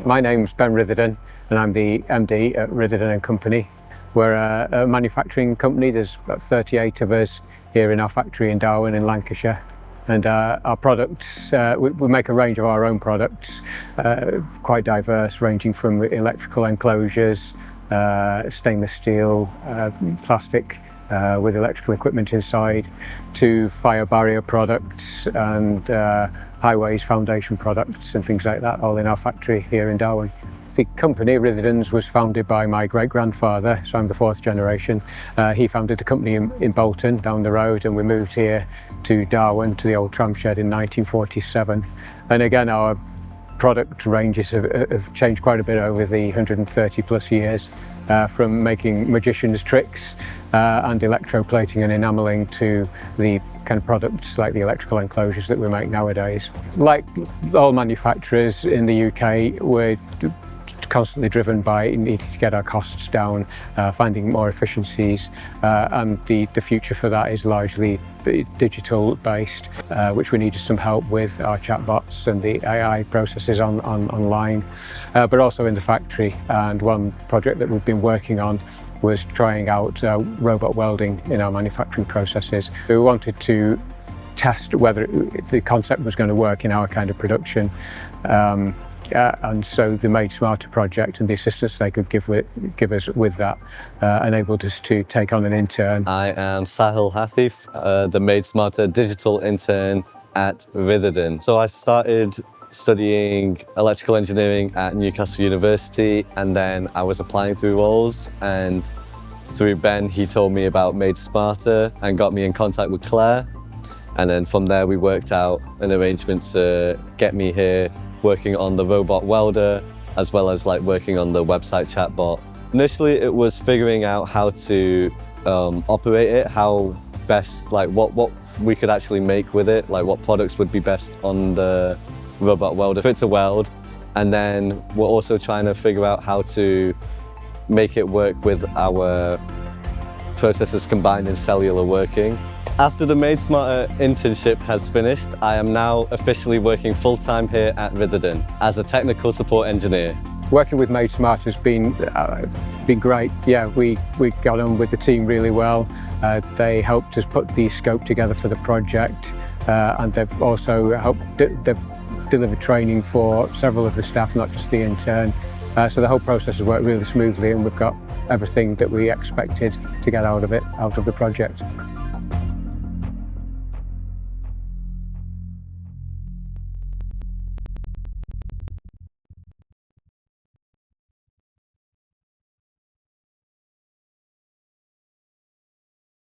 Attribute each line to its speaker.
Speaker 1: My name's Ben Ritherdon and I'm the MD at Ritherdon Co. We're a manufacturing company. There's about 38 of us here in our factory in Darwen in Lancashire. And our products, we make a range of our own products, quite diverse, ranging from electrical enclosures, stainless steel, plastic with electrical equipment inside, to fire barrier products and highways foundation products and things like that, all in our factory here in Darwen. The company, Ritherdon's, was founded by my great-grandfather, so I'm the fourth generation. He founded the company in Bolton, down the road, and we moved here to Darwen, to the old tram shed in 1947. And again, our product ranges have changed quite a bit over the 130 plus years, from making magician's tricks and electroplating and enamelling to the kind of products like the electrical enclosures that we make nowadays. Like all manufacturers in the UK, we're constantly driven by needing to get our costs down, finding more efficiencies, and the future for that is largely digital based, which we needed some help with our chatbots and the AI processes online, but also in the factory. And one project that we've been working on was trying out robot welding in our manufacturing processes. We wanted to test whether the concept was going to work in our kind of production. And so the Made Smarter project and the assistance they could give us with that enabled us to take on an intern.
Speaker 2: I am Sahil Hathi, the Made Smarter digital intern at Ritherdon. So I started studying electrical engineering at Newcastle University, and then I was applying through roles, and through Ben he told me about Made Smarter and got me in contact with Claire, and then from there we worked out an arrangement to get me here working on the robot welder, as well as working on the website chatbot. Initially it was figuring out how to operate it, how best, what we could actually make with it, what products would be best on the robot welder for it to weld. And then we're also trying to figure out how to make it work with our processes combined in cellular working. After the Made Smarter internship has finished, I am now officially working full-time here at Ritherdon as a technical support engineer.
Speaker 1: Working with Made Smarter has been great. Yeah, we got on with the team really well. They helped us put the scope together for the project, and they've also they've delivered training for several of the staff, not just the intern. So the whole process has worked really smoothly, and we've got everything that we expected to get out of the project.